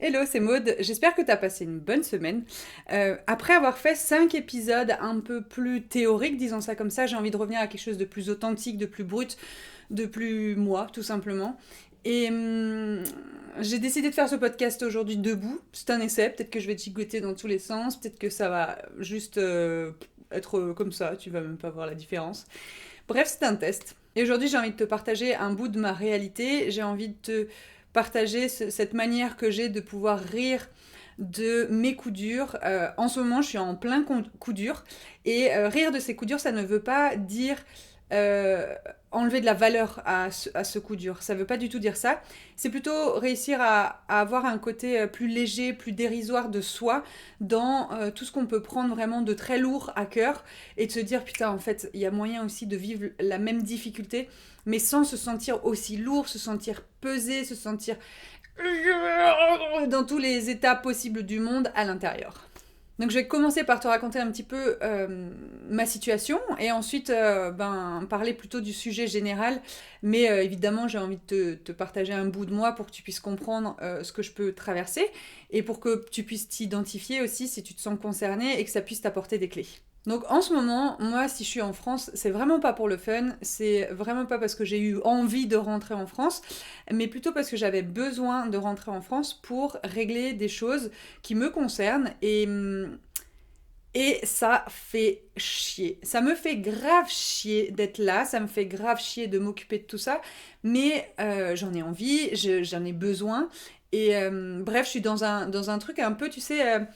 Hello, c'est Maude. J'espère que tu as passé une bonne semaine. Après avoir fait 5 épisodes un peu plus théoriques, disons ça comme ça, j'ai envie de revenir à quelque chose de plus authentique, de plus brut, de plus moi, tout simplement. Et j'ai décidé de faire ce podcast aujourd'hui debout. C'est un essai, peut-être que je vais te gigoter dans tous les sens, peut-être que ça va juste être comme ça, tu vas même pas voir la différence. Bref, c'est un test. Et aujourd'hui, j'ai envie de te partager un bout de ma réalité. J'ai envie de te partager cette manière que j'ai de pouvoir rire de mes coups durs. En ce moment, je suis en plein coup dur. Et rire de ces coups durs, ça ne veut pas dire euh, enlever de la valeur à ce coup dur. Ça veut pas du tout dire ça. C'est plutôt réussir à avoir un côté plus léger, plus dérisoire de soi dans tout ce qu'on peut prendre vraiment de très lourd à cœur et de se dire putain en fait il y a moyen aussi de vivre la même difficulté mais sans se sentir aussi lourd, se sentir pesé, se sentir dans tous les états possibles du monde à l'intérieur. Donc je vais commencer par te raconter un petit peu ma situation et ensuite parler plutôt du sujet général. Mais évidemment j'ai envie de te partager un bout de moi pour que tu puisses comprendre ce que je peux traverser et pour que tu puisses t'identifier aussi si tu te sens concerné et que ça puisse t'apporter des clés. Donc en ce moment, moi si je suis en France, c'est vraiment pas pour le fun, c'est vraiment pas parce que j'ai eu envie de rentrer en France, mais plutôt parce que j'avais besoin de rentrer en France pour régler des choses qui me concernent et ça fait chier. Ça me fait grave chier d'être là, ça me fait grave chier de m'occuper de tout ça, mais j'en ai envie, j'en ai besoin. Et bref, je suis dans un truc un peu, tu sais,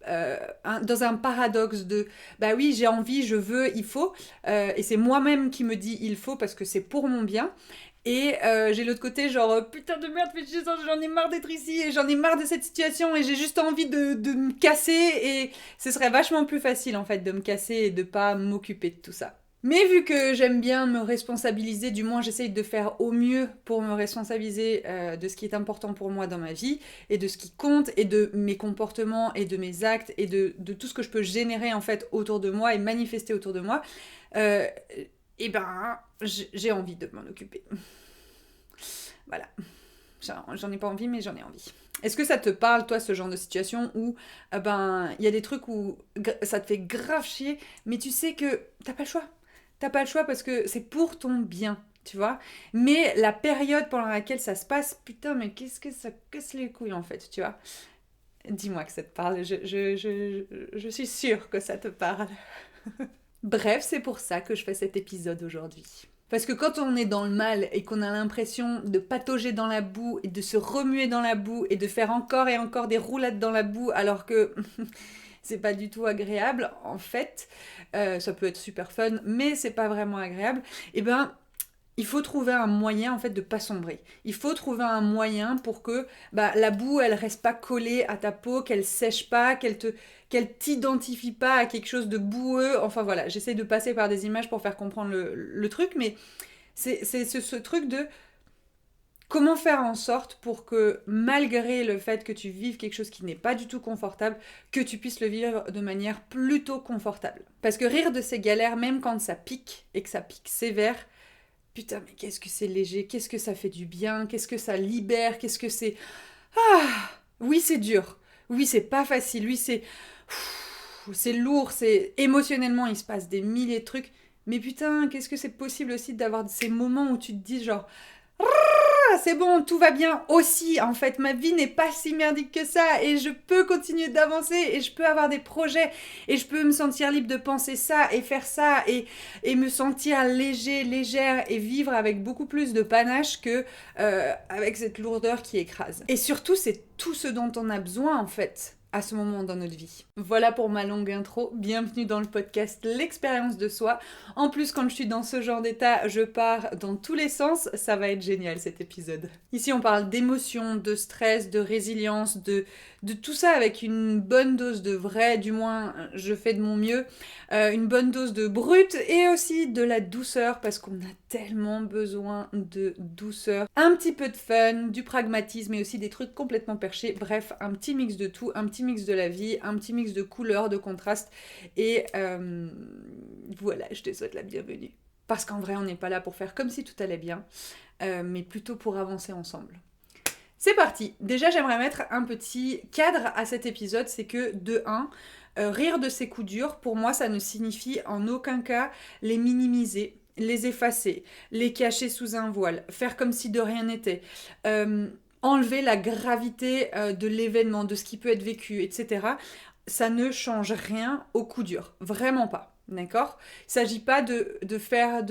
dans un paradoxe de bah oui, j'ai envie, je veux, il faut. Et c'est moi-même qui me dis il faut parce que c'est pour mon bien. Et j'ai l'autre côté, genre, putain de merde, fais chier, j'en ai marre d'être ici, et j'en ai marre de cette situation, et j'ai juste envie de me casser, et ce serait vachement plus facile, en fait, de me casser et de pas m'occuper de tout ça. Mais vu que j'aime bien me responsabiliser, du moins j'essaye de faire au mieux pour me responsabiliser de ce qui est important pour moi dans ma vie, et de ce qui compte, et de mes comportements, et de mes actes, et de tout ce que je peux générer, en fait, autour de moi, et manifester autour de moi, euh, et ben, j'ai envie de m'en occuper. Voilà. J'en ai pas envie, mais j'en ai envie. Est-ce que ça te parle, toi, ce genre de situation où il y a des trucs où ça te fait grave chier, mais tu sais que t'as pas le choix. T'as pas le choix parce que c'est pour ton bien, tu vois. Mais la période pendant laquelle ça se passe, putain, mais qu'est-ce que ça casse les couilles en fait, tu vois. Dis-moi que ça te parle, je suis sûre que ça te parle. Bref, c'est pour ça que je fais cet épisode aujourd'hui. Parce que quand on est dans le mal et qu'on a l'impression de patauger dans la boue et de se remuer dans la boue et de faire encore et encore des roulades dans la boue alors que c'est pas du tout agréable, en fait, ça peut être super fun, mais c'est pas vraiment agréable, et ben il faut trouver un moyen en fait de pas sombrer. Il faut trouver un moyen pour que la boue elle reste pas collée à ta peau, qu'elle sèche pas, qu'elle t'identifie pas à quelque chose de boueux. Enfin voilà, j'essaie de passer par des images pour faire comprendre le truc, mais c'est ce truc de comment faire en sorte pour que malgré le fait que tu vives quelque chose qui n'est pas du tout confortable, que tu puisses le vivre de manière plutôt confortable. Parce que rire de ces galères, même quand ça pique et que ça pique sévère, putain, mais qu'est-ce que c'est léger, qu'est-ce que ça fait du bien, qu'est-ce que ça libère, qu'est-ce que c'est... Ah oui, c'est dur. Oui, c'est pas facile. Oui, c'est lourd, c'est... Émotionnellement, il se passe des milliers de trucs. Mais putain, qu'est-ce que c'est possible aussi d'avoir ces moments où tu te dis genre... Ah, c'est bon, tout va bien aussi. En fait, ma vie n'est pas si merdique que ça et je peux continuer d'avancer et je peux avoir des projets et je peux me sentir libre de penser ça et faire ça et me sentir léger, légère et vivre avec beaucoup plus de panache que avec cette lourdeur qui écrase. Et surtout, c'est tout ce dont on a besoin en fait à ce moment dans notre vie. Voilà pour ma longue intro. Bienvenue dans le podcast L'expérience de soi. En plus, quand je suis dans ce genre d'état, je pars dans tous les sens. Ça va être génial cet épisode. Ici, on parle d'émotions, de stress, de résilience, de tout ça avec une bonne dose de vrai, du moins je fais de mon mieux, une bonne dose de brut et aussi de la douceur parce qu'on a tellement besoin de douceur. Un petit peu de fun, du pragmatisme et aussi des trucs complètement perchés. Bref, un petit mix de tout, un petit mix de la vie, un petit mix de couleurs, de contrastes et voilà, je te souhaite la bienvenue. Parce qu'en vrai, on n'est pas là pour faire comme si tout allait bien, mais plutôt pour avancer ensemble. C'est parti. Déjà, j'aimerais mettre un petit cadre à cet épisode, c'est que de 1, rire de ses coups durs, pour moi, ça ne signifie en aucun cas les minimiser, les effacer, les cacher sous un voile, faire comme si de rien n'était, enlever la gravité de l'événement, de ce qui peut être vécu, etc. Ça ne change rien au coup dur, vraiment pas. D'accord? Il ne s'agit pas de faire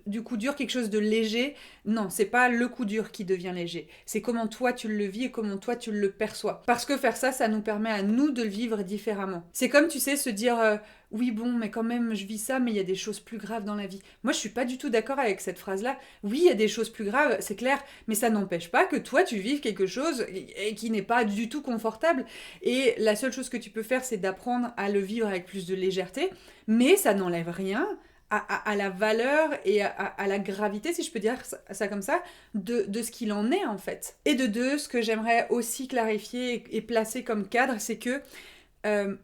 du coup dur quelque chose de léger. Non, c'est pas le coup dur qui devient léger. C'est comment toi tu le vis et comment toi tu le perçois. Parce que faire ça, ça nous permet à nous de le vivre différemment. C'est comme, tu sais, se dire oui, bon, mais quand même, je vis ça, mais il y a des choses plus graves dans la vie. Moi, je suis pas du tout d'accord avec cette phrase-là. Oui, il y a des choses plus graves, c'est clair, mais ça n'empêche pas que toi, tu vives quelque chose et qui n'est pas du tout confortable. Et la seule chose que tu peux faire, c'est d'apprendre à le vivre avec plus de légèreté, mais ça n'enlève rien à la valeur et à la gravité, si je peux dire ça comme ça, de ce qu'il en est en fait. Et de deux, ce que j'aimerais aussi clarifier et placer comme cadre, c'est que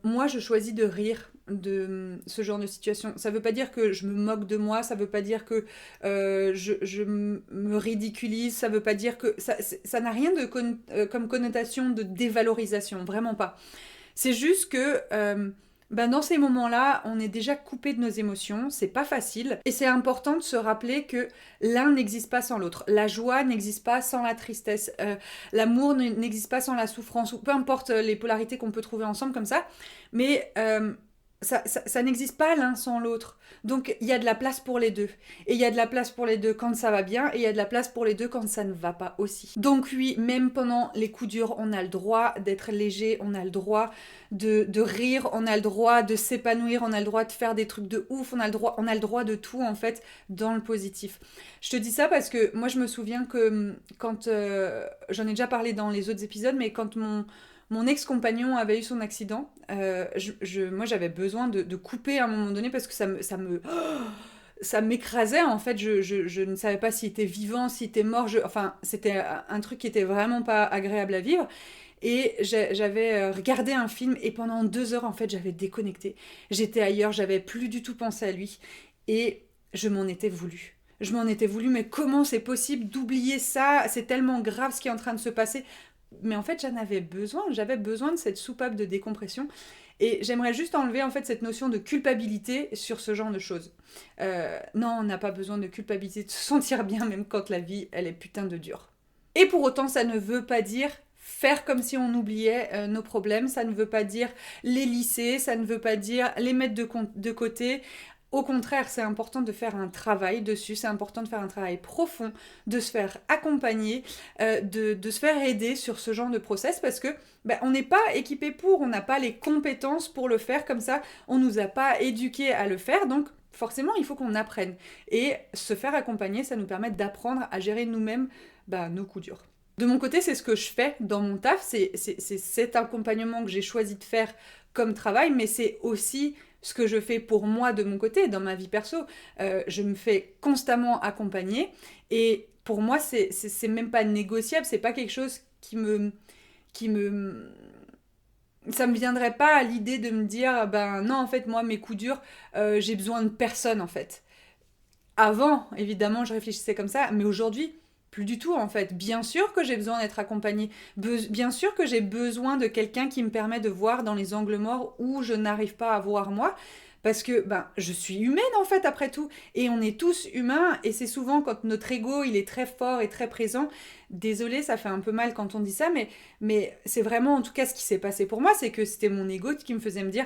moi je choisis de rire de ce genre de situation. Ça veut pas dire que je me moque de moi, ça veut pas dire que je me ridiculise, ça veut pas dire que... Ça n'a rien comme connotation de dévalorisation, vraiment pas. C'est juste que dans ces moments-là, on est déjà coupé de nos émotions, c'est pas facile, et c'est important de se rappeler que l'un n'existe pas sans l'autre. La joie n'existe pas sans la tristesse, l'amour n'existe pas sans la souffrance, ou peu importe les polarités qu'on peut trouver ensemble comme ça, mais ça n'existe pas l'un sans l'autre. Donc il y a de la place pour les deux. Et il y a de la place pour les deux quand ça va bien, et il y a de la place pour les deux quand ça ne va pas aussi. Donc oui, même pendant les coups durs, on a le droit d'être léger, on a le droit de rire, on a le droit de s'épanouir, on a le droit de faire des trucs de ouf, on a le droit de tout en fait dans le positif. Je te dis ça parce que moi je me souviens que quand, j'en ai déjà parlé dans les autres épisodes, mais quand mon ex-compagnon avait eu son accident, moi j'avais besoin de couper à un moment donné parce que ça m'écrasait en fait. Je ne savais pas s'il était vivant, s'il était mort. Enfin, c'était un truc qui était vraiment pas agréable à vivre. Et j'avais regardé un film et pendant 2 heures en fait j'avais déconnecté. J'étais ailleurs, j'avais plus du tout pensé à lui et je m'en étais voulu. Je m'en étais voulu, mais comment c'est possible d'oublier ça? C'est tellement grave ce qui est en train de se passer. Mais en fait, j'avais besoin de cette soupape de décompression. Et j'aimerais juste enlever en fait cette notion de culpabilité sur ce genre de choses. Non, on n'a pas besoin de culpabilité, de se sentir bien même quand la vie, elle est putain de dure. Et pour autant, ça ne veut pas dire faire comme si on oubliait nos problèmes, ça ne veut pas dire les lisser, ça ne veut pas dire les mettre de côté. Au contraire, c'est important de faire un travail dessus, c'est important de faire un travail profond, de se faire accompagner, de se faire aider sur ce genre de process parce que on n'est pas équipé pour, on n'a pas les compétences pour le faire comme ça, on nous a pas éduqués à le faire, donc forcément il faut qu'on apprenne. Et se faire accompagner, ça nous permet d'apprendre à gérer nous-mêmes nos coups durs. De mon côté, c'est ce que je fais dans mon taf, c'est cet accompagnement que j'ai choisi de faire comme travail, mais c'est aussi ce que je fais pour moi de mon côté, dans ma vie perso. Je me fais constamment accompagner et pour moi, c'est même pas négociable, c'est pas quelque chose qui me... Ça me viendrait pas à l'idée de me dire, non, en fait, moi, mes coups durs, j'ai besoin de personne, en fait. Avant, évidemment, je réfléchissais comme ça, mais aujourd'hui, plus du tout en fait. Bien sûr que j'ai besoin d'être accompagnée. Bien sûr que j'ai besoin de quelqu'un qui me permet de voir dans les angles morts où je n'arrive pas à voir moi. Parce que je suis humaine en fait après tout. Et on est tous humains. Et c'est souvent quand notre ego il est très fort et très présent. Désolée, ça fait un peu mal quand on dit ça. Mais c'est vraiment en tout cas ce qui s'est passé pour moi. C'est que c'était mon ego qui me faisait me dire...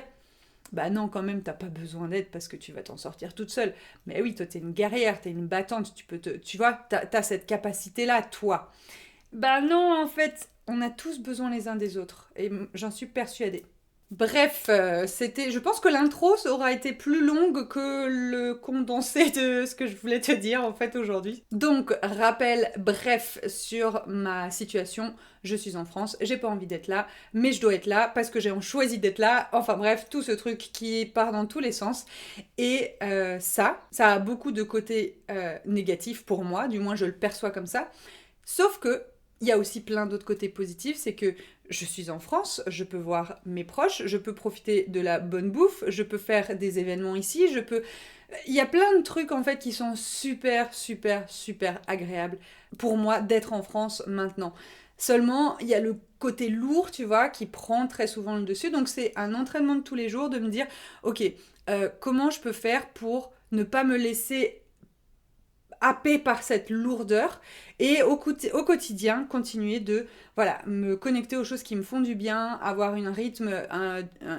non, quand même, t'as pas besoin d'aide parce que tu vas t'en sortir toute seule. Mais oui, toi, t'es une guerrière, t'es une battante, tu vois, t'as cette capacité-là, toi. Non, en fait, on a tous besoin les uns des autres. Et j'en suis persuadée. Bref, je pense que l'intro aura été plus longue que le condensé de ce que je voulais te dire en fait aujourd'hui. Donc, rappel bref sur ma situation. Je suis en France, j'ai pas envie d'être là, mais je dois être là parce que j'ai choisi d'être là. Enfin bref, tout ce truc qui part dans tous les sens. Et ça a beaucoup de côtés négatifs pour moi, du moins je le perçois comme ça. Sauf que il y a aussi plein d'autres côtés positifs, c'est que je suis en France, je peux voir mes proches, je peux profiter de la bonne bouffe, je peux faire des événements ici, il y a plein de trucs en fait qui sont super, super, super agréables pour moi d'être en France maintenant. Seulement, il y a le côté lourd, tu vois, qui prend très souvent le dessus. Donc, c'est un entraînement de tous les jours de me dire, ok, comment je peux faire pour ne pas me laisser happée par cette lourdeur et au quotidien continuer de voilà me connecter aux choses qui me font du bien, avoir un rythme,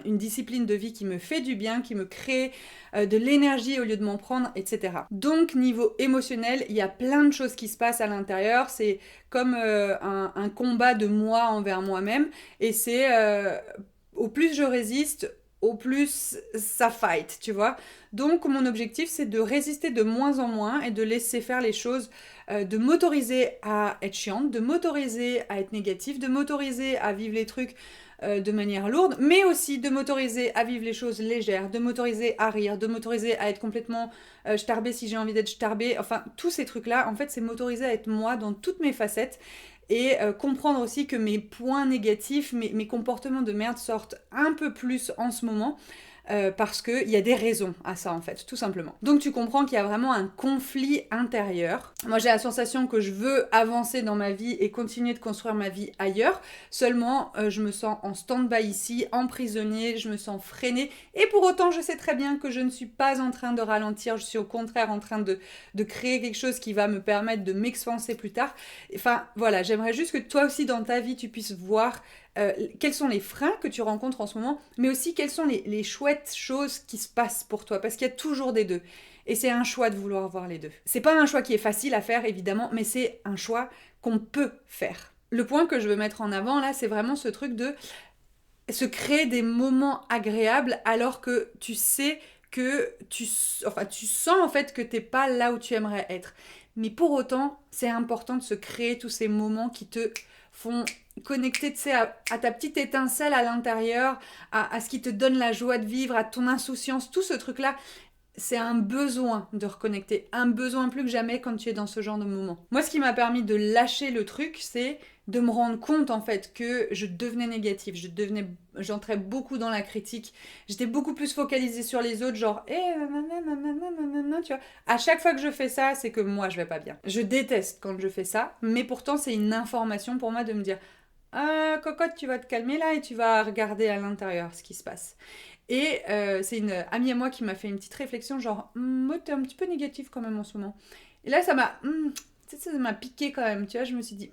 une discipline de vie qui me fait du bien, qui me crée de l'énergie au lieu de m'en prendre, etc. Donc niveau émotionnel, il y a plein de choses qui se passent à l'intérieur, c'est comme un combat de moi envers moi-même et c'est au plus je résiste, au plus ça fight, tu vois. Donc mon objectif c'est de résister de moins en moins et de laisser faire les choses, de m'autoriser à être chiante, de m'autoriser à être négative, de m'autoriser à vivre les trucs de manière lourde, mais aussi de m'autoriser à vivre les choses légères, de m'autoriser à rire, de m'autoriser à être complètement starbée si j'ai envie d'être starbée. Enfin, tous ces trucs-là, en fait, c'est m'autoriser à être moi dans toutes mes facettes et comprendre aussi que mes points négatifs, mes comportements de merde sortent un peu plus en ce moment. Parce qu'il y a des raisons à ça en fait, tout simplement. Donc tu comprends qu'il y a vraiment un conflit intérieur. Moi j'ai la sensation que je veux avancer dans ma vie et continuer de construire ma vie ailleurs. Seulement je me sens en stand-by ici, emprisonnée, je me sens freinée. Et pour autant je sais très bien que je ne suis pas en train de ralentir, je suis au contraire en train de créer quelque chose qui va me permettre de m'expanser plus tard. Enfin voilà, j'aimerais juste que toi aussi dans ta vie tu puisses voir quels sont les freins que tu rencontres en ce moment, mais aussi quelles sont les chouettes choses qui se passent pour toi, parce qu'il y a toujours des deux. Et c'est un choix de vouloir voir les deux. C'est pas un choix qui est facile à faire, évidemment, mais c'est un choix qu'on peut faire. Le point que je veux mettre en avant, là, c'est vraiment ce truc de se créer des moments agréables alors que tu sais que tu sens en fait que t'es pas là où tu aimerais être. Mais pour autant, c'est important de se créer tous ces moments qui te font connecter, tu sais, à ta petite étincelle à l'intérieur, à ce qui te donne la joie de vivre, à ton insouciance, tout ce truc-là. C'est un besoin de reconnecter, un besoin plus que jamais quand tu es dans ce genre de moment. Moi, ce qui m'a permis de lâcher le truc, c'est de me rendre compte en fait que je devenais négative, j'entrais beaucoup dans la critique, j'étais beaucoup plus focalisée sur les autres, genre tu vois. À chaque fois que je fais ça, c'est que moi je vais pas bien. Je déteste quand je fais ça, mais pourtant c'est une information pour moi de me dire ah cocotte, tu vas te calmer là et tu vas regarder à l'intérieur ce qui se passe. Et c'est une amie à moi qui m'a fait une petite réflexion, genre, moi, t'es un petit peu négatif quand même en ce moment. Et là, ça m'a piqué quand même, tu vois. Je me suis dit,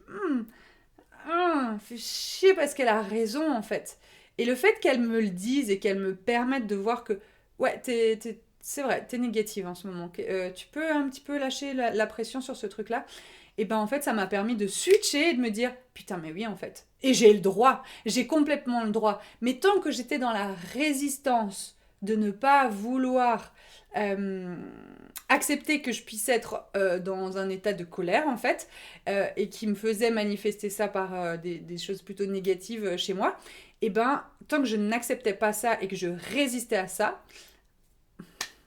fait chier parce qu'elle a raison, en fait. Et le fait qu'elle me le dise et qu'elle me permette de voir que, ouais, c'est vrai, t'es négative en ce moment. Tu peux un petit peu lâcher la pression sur ce truc-là. Et ben en fait, ça m'a permis de switcher et de me dire putain, mais oui, en fait. Et j'ai le droit, j'ai complètement le droit. Mais tant que j'étais dans la résistance de ne pas vouloir euh, accepter que je puisse être dans un état de colère, en fait, et qui me faisait manifester ça par des choses plutôt négatives chez moi, et ben tant que je n'acceptais pas ça et que je résistais à ça,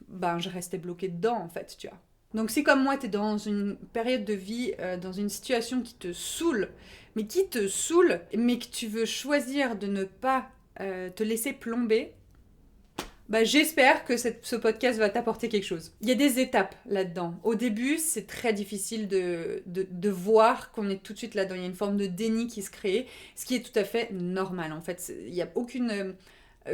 ben je restais bloquée dedans, en fait, tu vois. Donc si comme moi, tu es dans une période de vie, dans une situation qui te saoule, mais que tu veux choisir de ne pas te laisser plomber, bah, j'espère que ce podcast va t'apporter quelque chose. Il y a des étapes là-dedans. Au début, c'est très difficile de voir qu'on est tout de suite là-dedans. Il y a une forme de déni qui se crée, ce qui est tout à fait normal en fait. Il n'y a aucune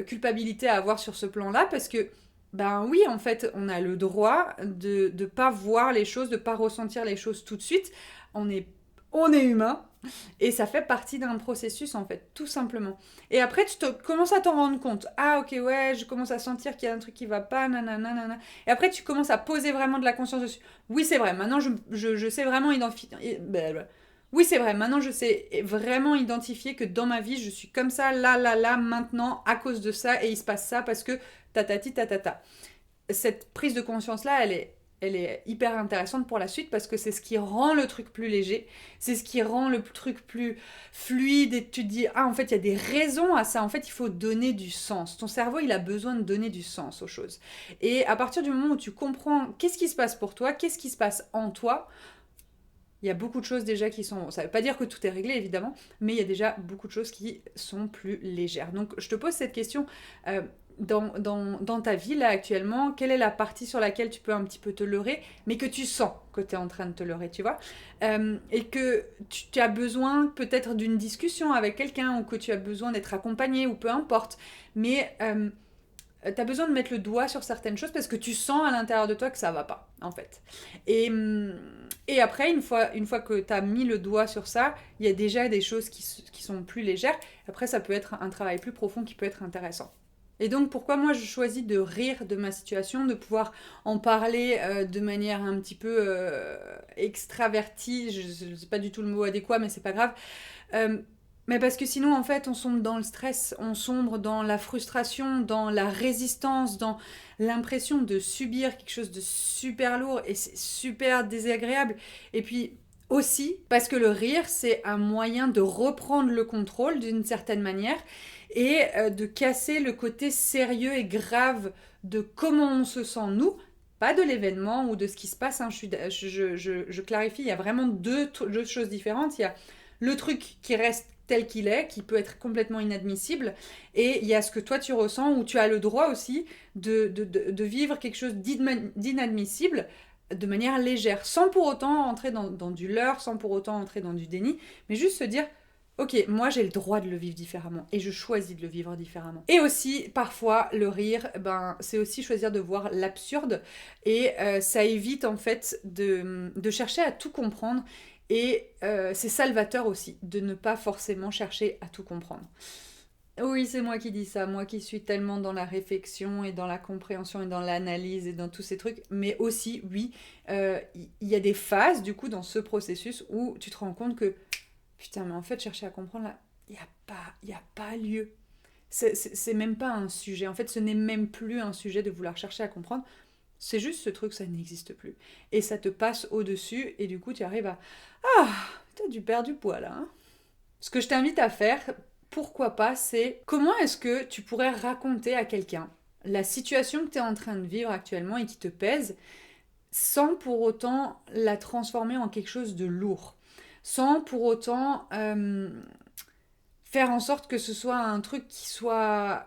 culpabilité à avoir sur ce plan-là parce que ben oui, en fait, on a le droit de ne pas voir les choses, de ne pas ressentir les choses tout de suite. On est, on est humain et ça fait partie d'un processus, en fait, tout simplement. Et après, commences à t'en rendre compte. Ah, ok, ouais, je commence à sentir qu'il y a un truc qui va pas, nanana, nanana. Et après, tu commences à poser vraiment de la conscience dessus. Oui, c'est vrai, maintenant, je sais vraiment identifier. Oui, c'est vrai, maintenant, je sais vraiment identifier que dans ma vie, je suis comme ça, là, maintenant, à cause de ça, et il se passe ça parce que tatati tatata. Cette prise de conscience-là, elle est hyper intéressante pour la suite parce que c'est ce qui rend le truc plus léger, c'est ce qui rend le truc plus fluide et tu te dis, ah en fait il y a des raisons à ça, en fait il faut donner du sens. Ton cerveau il a besoin de donner du sens aux choses. Et à partir du moment où tu comprends qu'est-ce qui se passe pour toi, qu'est-ce qui se passe en toi, il y a beaucoup de choses déjà qui sont... Ça ne veut pas dire que tout est réglé, évidemment, mais il y a déjà beaucoup de choses qui sont plus légères. Donc, je te pose cette question. dans ta vie là actuellement, quelle est la partie sur laquelle tu peux un petit peu te leurrer, mais que tu sens que tu es en train de te leurrer, tu vois. Et que tu as besoin peut-être d'une discussion avec quelqu'un, ou que tu as besoin d'être accompagné, ou peu importe. Mais tu as besoin de mettre le doigt sur certaines choses parce que tu sens à l'intérieur de toi que ça va pas, en fait. Et, et après, une fois que tu as mis le doigt sur ça, il y a déjà des choses qui sont plus légères. Après, ça peut être un travail plus profond qui peut être intéressant. Et donc, pourquoi moi je choisis de rire de ma situation, de pouvoir en parler de manière un petit peu extravertie, je ne sais pas du tout le mot adéquat, mais c'est pas grave. Euh, mais parce que sinon, en fait, on sombre dans le stress, on sombre dans la frustration, dans la résistance, dans l'impression de subir quelque chose de super lourd, et c'est super désagréable. Et puis aussi, parce que le rire, c'est un moyen de reprendre le contrôle d'une certaine manière, et de casser le côté sérieux et grave de comment on se sent nous, pas de l'événement ou de ce qui se passe. Hein. Je clarifie, il y a vraiment deux choses différentes. Il y a le truc qui reste tel qu'il est, qui peut être complètement inadmissible, et il y a ce que toi tu ressens, où tu as le droit aussi de vivre quelque chose d'inadmissible de manière légère, sans pour autant entrer dans du leurre, sans pour autant entrer dans du déni, mais juste se dire, ok, moi j'ai le droit de le vivre différemment, et je choisis de le vivre différemment. Et aussi, parfois, le rire, ben, c'est aussi choisir de voir l'absurde, et ça évite en fait de chercher à tout comprendre. Et c'est salvateur aussi de ne pas forcément chercher à tout comprendre. Oui, c'est moi qui dis ça, moi qui suis tellement dans la réflexion et dans la compréhension et dans l'analyse et dans tous ces trucs. Mais aussi, oui, y a des phases du coup dans ce processus où tu te rends compte que, putain, mais en fait, chercher à comprendre là, y a pas lieu. C'est même pas un sujet. En fait, ce n'est même plus un sujet de vouloir chercher à comprendre. C'est juste ce truc, ça n'existe plus. Et ça te passe au-dessus, et du coup, tu arrives à... Ah, t'as dû perdre du poids là. Hein. Ce que je t'invite à faire, pourquoi pas, c'est comment est-ce que tu pourrais raconter à quelqu'un la situation que tu es en train de vivre actuellement et qui te pèse, sans pour autant la transformer en quelque chose de lourd. Sans pour autant faire en sorte que ce soit un truc qui soit...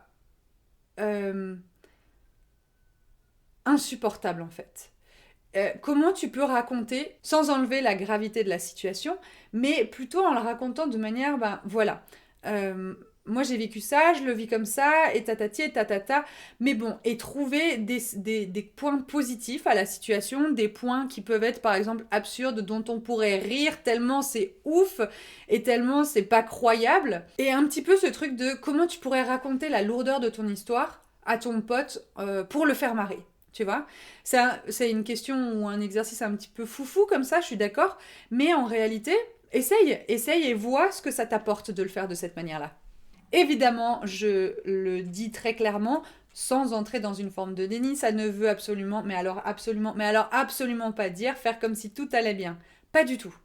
euh, insupportable en fait. Comment tu peux raconter sans enlever la gravité de la situation, mais plutôt en le racontant de manière, ben voilà, moi j'ai vécu ça, je le vis comme ça, et tatati et tatata, mais bon, et trouver des points positifs à la situation, des points qui peuvent être par exemple absurdes, dont on pourrait rire tellement c'est ouf, et tellement c'est pas croyable, et un petit peu ce truc de comment tu pourrais raconter la lourdeur de ton histoire à ton pote pour le faire marrer. Tu vois, c'est une question ou un exercice un petit peu foufou comme ça, je suis d'accord. Mais en réalité, essaye et vois ce que ça t'apporte de le faire de cette manière-là. Évidemment, je le dis très clairement, sans entrer dans une forme de déni, ça ne veut mais alors absolument pas dire faire comme si tout allait bien. Pas du tout.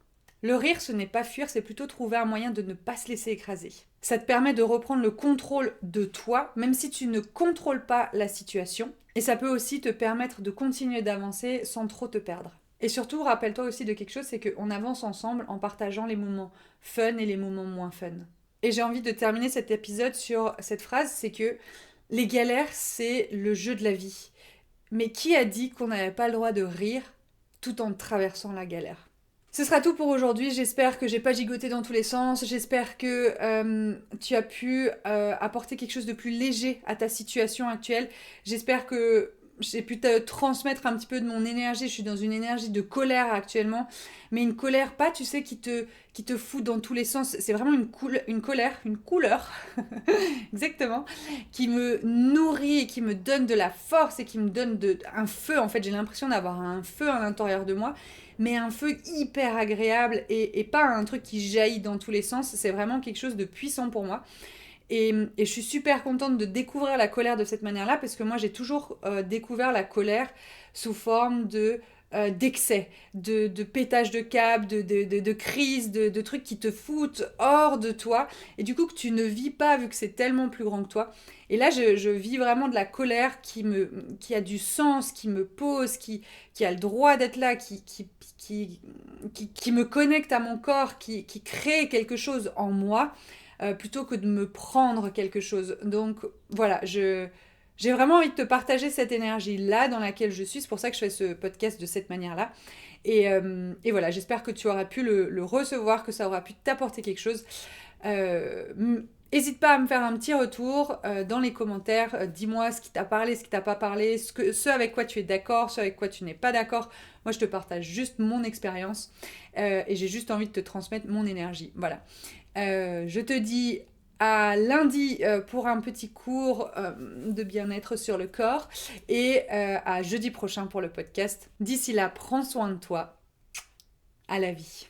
Le rire, ce n'est pas fuir, c'est plutôt trouver un moyen de ne pas se laisser écraser. Ça te permet de reprendre le contrôle de toi, même si tu ne contrôles pas la situation. Et ça peut aussi te permettre de continuer d'avancer sans trop te perdre. Et surtout, rappelle-toi aussi de quelque chose, c'est qu'on avance ensemble en partageant les moments fun et les moments moins fun. Et j'ai envie de terminer cet épisode sur cette phrase, c'est que les galères, c'est le jeu de la vie. Mais qui a dit qu'on n'avait pas le droit de rire tout en traversant la galère? Ce sera tout pour aujourd'hui. J'espère que j'ai pas gigoté dans tous les sens. J'espère que tu as pu apporter quelque chose de plus léger à ta situation actuelle. J'espère que j'ai pu te transmettre un petit peu de mon énergie. Je suis dans une énergie de colère actuellement, mais une colère pas, tu sais, qui te fout dans tous les sens. C'est vraiment une colère, une couleur, exactement, qui me nourrit et qui me donne de la force et qui me donne un feu. En fait, j'ai l'impression d'avoir un feu à l'intérieur de moi, mais un feu hyper agréable et pas un truc qui jaillit dans tous les sens. C'est vraiment quelque chose de puissant pour moi. Et je suis super contente de découvrir la colère de cette manière-là, parce que moi j'ai toujours découvert la colère sous forme d'excès, de pétage de câble, de crise, de trucs qui te foutent hors de toi, et du coup que tu ne vis pas vu que c'est tellement plus grand que toi. Et là je vis vraiment de la colère qui a du sens, qui me pose, qui a le droit d'être là, qui me connecte à mon corps, qui crée quelque chose en moi, plutôt que de me prendre quelque chose. Donc voilà, j'ai vraiment envie de te partager cette énergie-là dans laquelle je suis. C'est pour ça que je fais ce podcast de cette manière-là. Et voilà, j'espère que tu auras pu le recevoir, que ça aura pu t'apporter quelque chose. N'hésite pas à me faire un petit retour dans les commentaires. Dis-moi ce qui t'a parlé, ce qui t'a pas parlé, ce avec quoi tu es d'accord, ce avec quoi tu n'es pas d'accord. Moi, je te partage juste mon expérience et j'ai juste envie de te transmettre mon énergie. Voilà. Je te dis à lundi pour un petit cours de bien-être sur le corps et à jeudi prochain pour le podcast. D'ici là, prends soin de toi. À la vie.